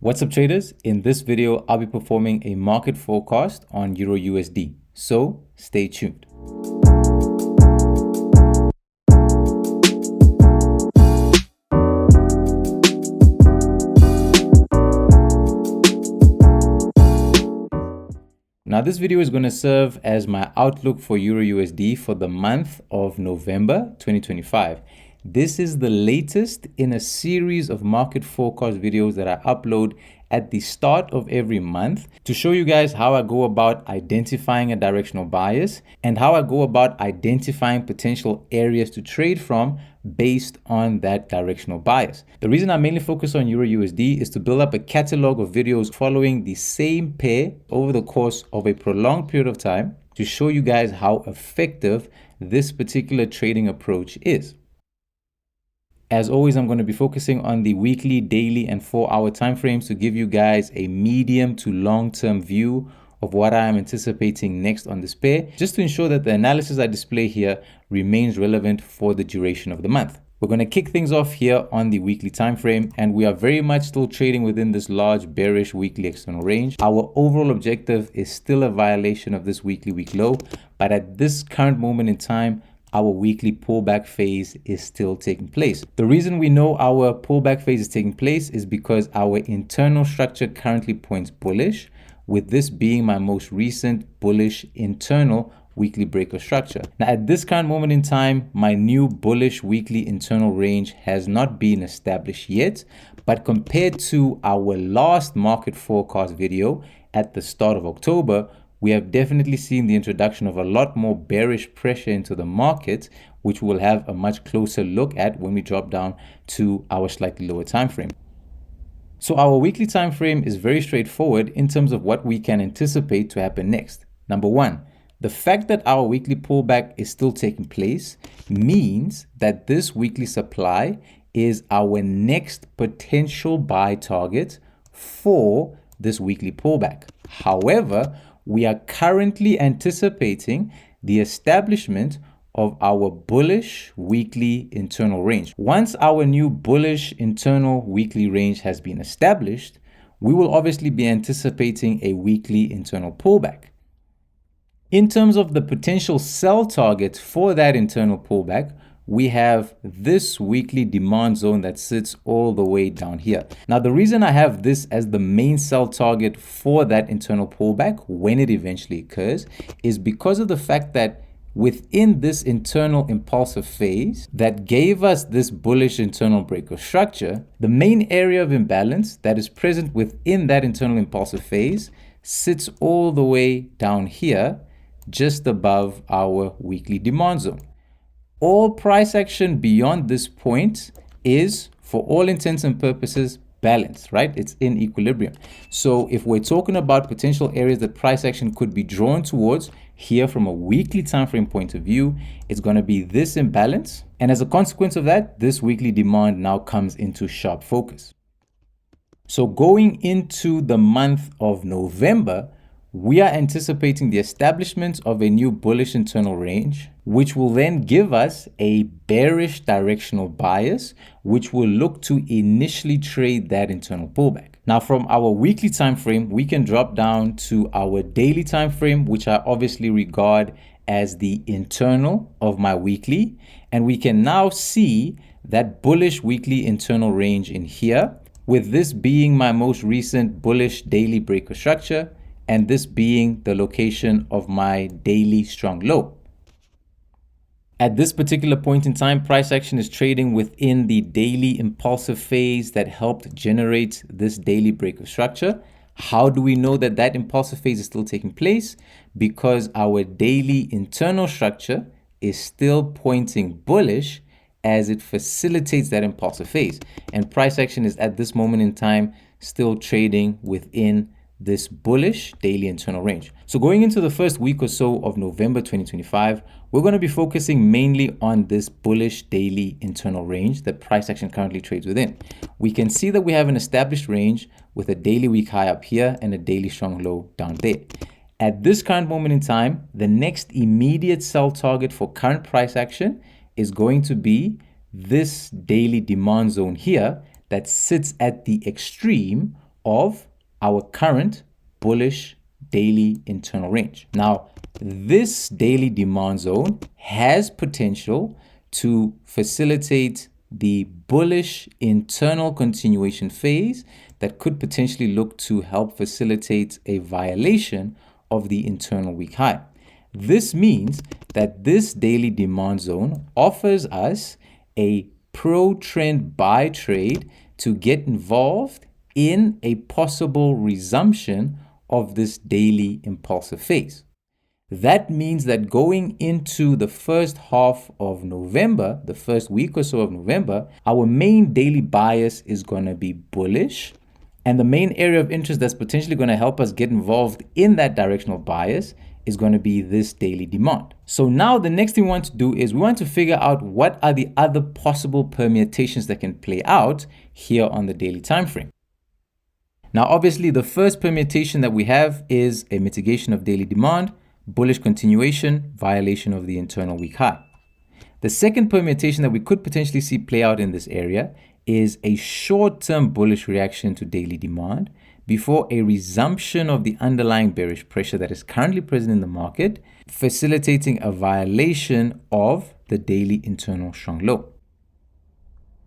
What's up, traders? In this video, I'll be performing a market forecast on Euro USD. So stay tuned. Now, this video is going to serve as my outlook for Euro USD for the month of November 2025. This is the latest in a series of market forecast videos that I upload at the start of every month to show you guys how I go about identifying a directional bias and how I go about identifying potential areas to trade from based on that directional bias. The reason I mainly focus on Euro USD is to build up a catalog of videos following the same pair over the course of a prolonged period of time to show you guys how effective this particular trading approach is. As always, I'm going to be focusing on the weekly, daily, and 4-hour timeframes to give you guys a medium to long-term view of what I am anticipating next on this pair, just to ensure that the analysis I display here remains relevant for the duration of the month. We're going to kick things off here on the weekly time frame, and we are very much still trading within this large bearish weekly external range. Our overall objective is still a violation of this weekly weak low, but at this current moment in time, our weekly pullback phase is still taking place. The reason we know our pullback phase is taking place is because our internal structure currently points bullish, with this being my most recent bullish internal weekly breaker structure. Now, at this current moment in time, my new bullish weekly internal range has not been established yet, but compared to our last market forecast video at the start of October, we have definitely seen the introduction of a lot more bearish pressure into the market, which we'll have a much closer look at when we drop down to our slightly lower time frame. So our weekly time frame is very straightforward in terms of what we can anticipate to happen next. Number one, the fact that our weekly pullback is still taking place means that this weekly supply is our next potential buy target for this weekly pullback. However, we are currently anticipating the establishment of our bullish weekly internal range. Once our new bullish internal weekly range has been established, we will obviously be anticipating a weekly internal pullback. In terms of the potential sell target for that internal pullback, we have this weekly demand zone that sits all the way down here. Now, the reason I have this as the main sell target for that internal pullback when it eventually occurs is because of the fact that within this internal impulsive phase that gave us this bullish internal breaker structure, the main area of imbalance that is present within that internal impulsive phase sits all the way down here, just above our weekly demand zone. All price action beyond this point is, for all intents and purposes, balanced, right? It's in equilibrium. So if we're talking about potential areas that price action could be drawn towards here from a weekly time frame point of view, it's going to be this imbalance. And as a consequence of that, this weekly demand now comes into sharp focus. So going into the month of November, we are anticipating the establishment of a new bullish internal range, which will then give us a bearish directional bias, which will look to initially trade that internal pullback. Now, from our weekly time frame, we can drop down to our daily time frame, which I obviously regard as the internal of my weekly, and we can now see that bullish weekly internal range in here, with this being my most recent bullish daily breaker structure, and this being the location of my daily strong low. At this particular point in time, price action is trading within the daily impulsive phase that helped generate this daily breaker structure. How do we know that that impulsive phase is still taking place? Because our daily internal structure is still pointing bullish as it facilitates that impulsive phase. And price action is at this moment in time still trading within this bullish daily internal range. So going into the first week or so of November 2025, we're going to be focusing mainly on this bullish daily internal range that price action currently trades within. We can see that we have an established range with a daily weak high up here and a daily strong low down there. At this current moment in time, the next immediate sell target for current price action is going to be this daily demand zone here that sits at the extreme of our current bullish daily internal range. Now, this daily demand zone has potential to facilitate the bullish internal continuation phase that could potentially look to help facilitate a violation of the internal week high. This means that this daily demand zone offers us a pro-trend buy trade to get involved in a possible resumption of this daily impulsive phase. That means that going into the first half of November, the first week or so of November, our main daily bias is going to be bullish. And the main area of interest that's potentially going to help us get involved in that directional bias is going to be this daily demand. So now the next thing we want to do is we want to figure out what are the other possible permutations that can play out here on the daily time frame. Now, obviously, the first permutation that we have is a mitigation of daily demand, bullish continuation, violation of the internal week high. The second permutation that we could potentially see play out in this area is a short-term bullish reaction to daily demand before a resumption of the underlying bearish pressure that is currently present in the market, facilitating a violation of the daily internal strong low.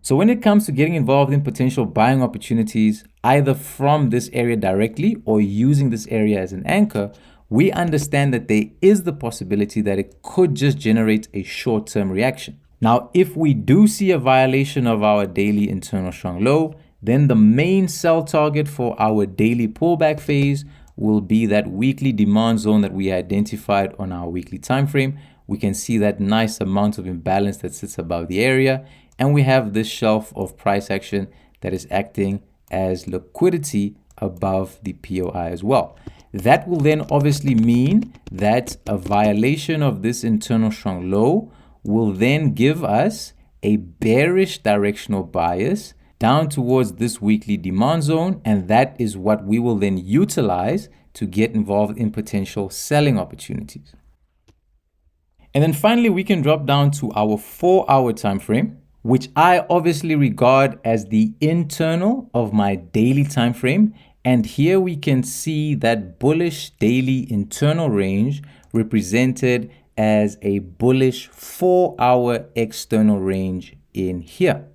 So when it comes to getting involved in potential buying opportunities, either from this area directly or using this area as an anchor, we understand that there is the possibility that it could just generate a short-term reaction. Now, if we do see a violation of our daily internal strong low, then the main sell target for our daily pullback phase will be that weekly demand zone that we identified on our weekly time frame. We can see that nice amount of imbalance that sits above the area, and we have this shelf of price action that is acting as liquidity above the POI as well. That will then obviously mean that a violation of this internal strong low will then give us a bearish directional bias down towards this weekly demand zone, and that is what we will then utilize to get involved in potential selling opportunities. And then finally, we can drop down to our 4-hour time frame, which I obviously regard as the internal of my daily time frame. And here we can see that bullish daily internal range represented as a bullish 4-hour external range in here.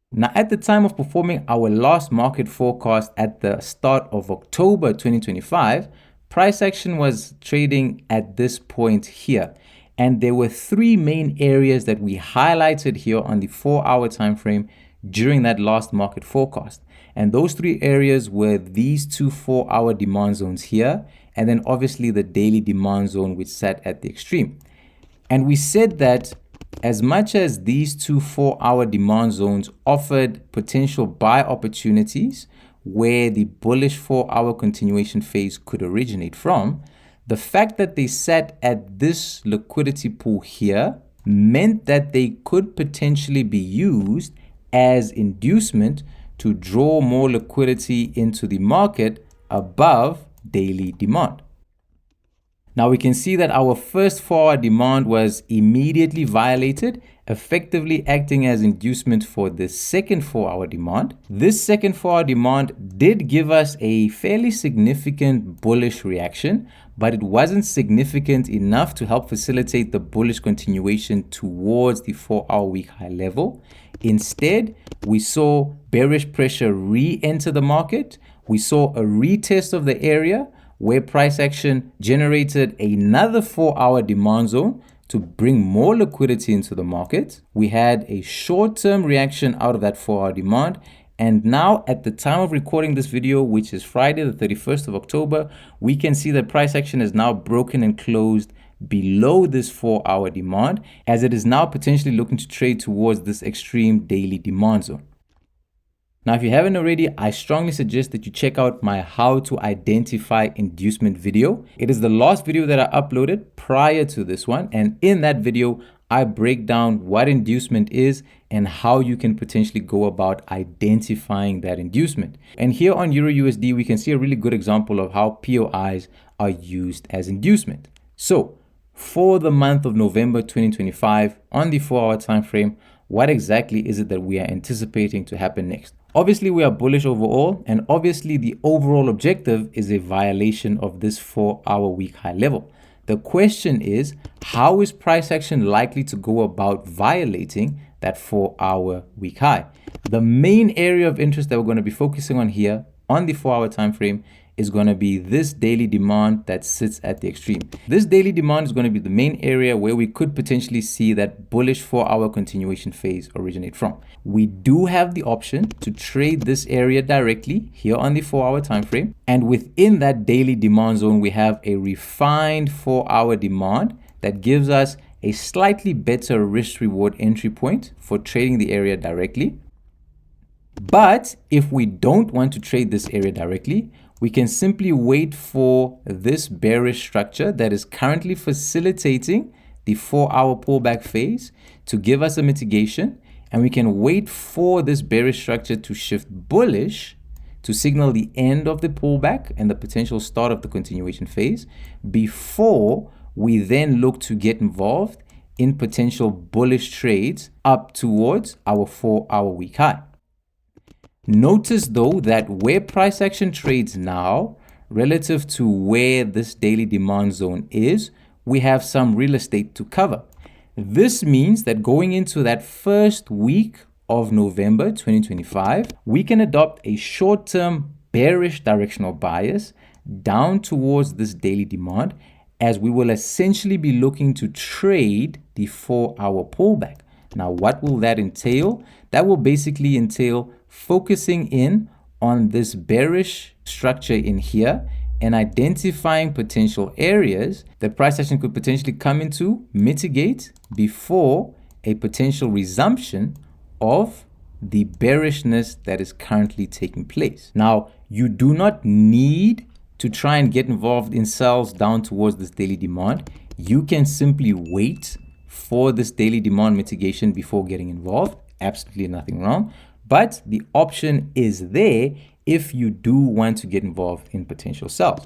Now, at the time of performing our last market forecast at the start of October 2025, price action was trading at this point here. And there were 3 main areas that we highlighted here on the 4-hour time frame during that last market forecast. And those 3 areas were these 2 4-hour demand zones here, and then obviously the daily demand zone which sat at the extreme. And we said that as much as these 2 4-hour demand zones offered potential buy opportunities where the bullish 4-hour continuation phase could originate from, the fact that they sat at this liquidity pool here meant that they could potentially be used as inducement to draw more liquidity into the market above daily demand. Now we can see that our first 4-hour demand was immediately violated, effectively acting as inducement for the second 4-hour demand. This second 4-hour demand did give us a fairly significant bullish reaction, but it wasn't significant enough to help facilitate the bullish continuation towards the 4-hour week high level. Instead, we saw bearish pressure re-enter the market. We saw a retest of the area where price action generated another 4-hour demand zone to bring more liquidity into the market. We had a short-term reaction out of that 4-hour demand. And now at the time of recording this video, which is Friday, the 31st of October, we can see that price action is now broken and closed below this 4-hour demand, as it is now potentially looking to trade towards this extreme daily demand zone. Now, if you haven't already, I strongly suggest that you check out my how to identify inducement video. It is the last video that I uploaded prior to this one. And in that video, I break down what inducement is and how you can potentially go about identifying that inducement. And here on EURUSD, we can see a really good example of how POIs are used as inducement. So for the month of November 2025, on the 4-hour time frame, what exactly is it that we are anticipating to happen next? Obviously, we are bullish overall, and obviously the overall objective is a violation of this 4-hour week high level. The question is, how is price action likely to go about violating that 4-hour week high? The main area of interest that we're going to be focusing on here on the 4-hour time frame is going to be this daily demand that sits at the extreme. This daily demand is going to be the main area where we could potentially see that bullish 4-hour continuation phase originate from. We do have the option to trade this area directly here on the 4-hour time frame, and within that daily demand zone we have a refined 4-hour demand that gives us a slightly better risk reward entry point for trading the area directly. But if we don't want to trade this area directly, we can simply wait for this bearish structure that is currently facilitating the 4-hour pullback phase to give us a mitigation, and we can wait for this bearish structure to shift bullish to signal the end of the pullback and the potential start of the continuation phase before we then look to get involved in potential bullish trades up towards our 4-hour week high. Notice though that where price action trades now relative to where this daily demand zone is, we have some real estate to cover. This means that going into that first week of November 2025, we can adopt a short-term bearish directional bias down towards this daily demand, as we will essentially be looking to trade the 4-hour pullback. Now, what will that entail? That will basically entail focusing in on this bearish structure in here and identifying potential areas that price action could potentially come into, mitigate before a potential resumption of the bearishness that is currently taking place. Now, you do not need to try and get involved in sells down towards this daily demand. You can simply wait for this daily demand mitigation before getting involved. Absolutely nothing wrong. But the option is there if you do want to get involved in potential sells.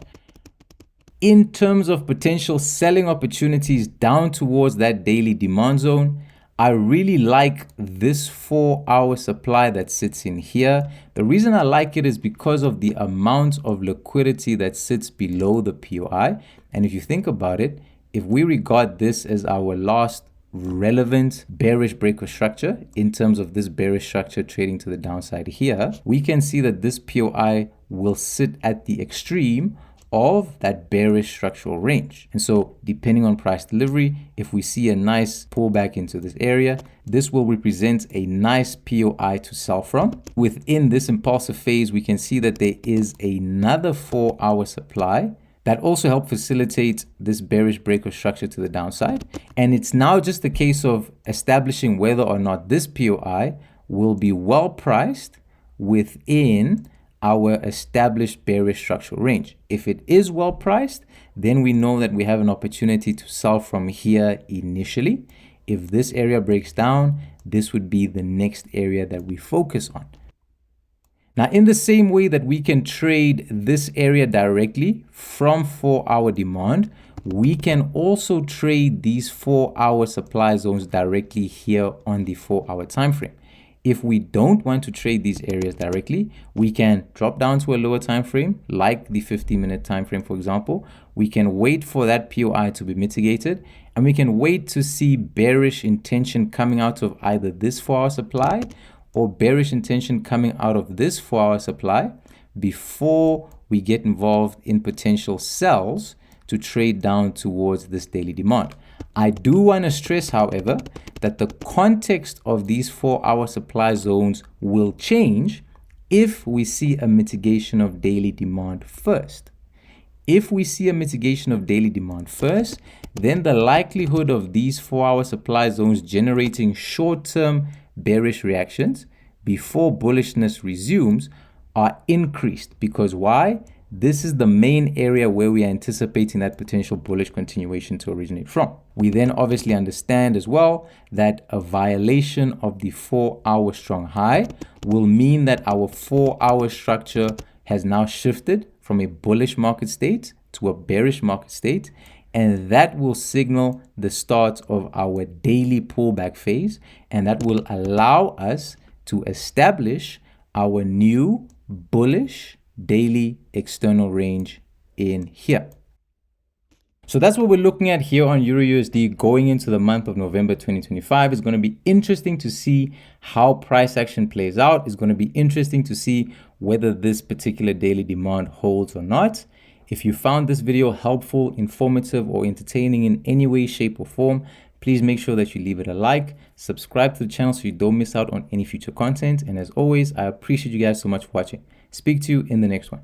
In terms of potential selling opportunities down towards that daily demand zone, I really like this 4-hour supply that sits in here. The reason I like it is because of the amount of liquidity that sits below the POI. And if you think about it, if we regard this as our last relevant bearish breaker structure in terms of this bearish structure trading to the downside here, we can see that this POI will sit at the extreme of that bearish structural range. And so depending on price delivery, if we see a nice pullback into this area, this will represent a nice POI to sell from. Within this impulsive phase, we can see that there is another 4-hour supply that also help facilitate this bearish breaker structure to the downside. And it's now just a case of establishing whether or not this POI will be well priced within our established bearish structural range. If it is well priced, then we know that we have an opportunity to sell from here initially. If this area breaks down, this would be the next area that we focus on. Now, in the same way that we can trade this area directly from 4-hour demand, we can also trade these 4-hour supply zones directly here on the 4-hour time frame. If we don't want to trade these areas directly, we can drop down to a lower time frame, like the 15-minute time frame, for example. We can wait for that POI to be mitigated, and we can wait to see bearish intention coming out of either this 4-hour supply or bearish intention coming out of this 4-hour supply before we get involved in potential sells to trade down towards this daily demand. I do want to stress, however, that the context of these 4-hour supply zones will change if we see a mitigation of daily demand first. If we see a mitigation of daily demand first, then the likelihood of these 4-hour supply zones generating short-term bearish reactions before bullishness resumes are increased. Because why? This is the main area where we are anticipating that potential bullish continuation to originate from. We then obviously understand as well that a violation of the 4-hour strong high will mean that our 4-hour structure has now shifted from a bullish market state to a bearish market state, and that will signal the start of our daily pullback phase, and that will allow us to establish our new bullish daily external range in here. So that's what we're looking at here on EURUSD going into the month of November 2025. It's going to be interesting to see how price action plays out. It's going to be interesting to see whether this particular daily demand holds or not. If you found this video helpful, informative, or entertaining in any way, shape, or form, please make sure that you leave it a like, subscribe to the channel so you don't miss out on any future content. And as always, I appreciate you guys so much for watching. Speak to you in the next one.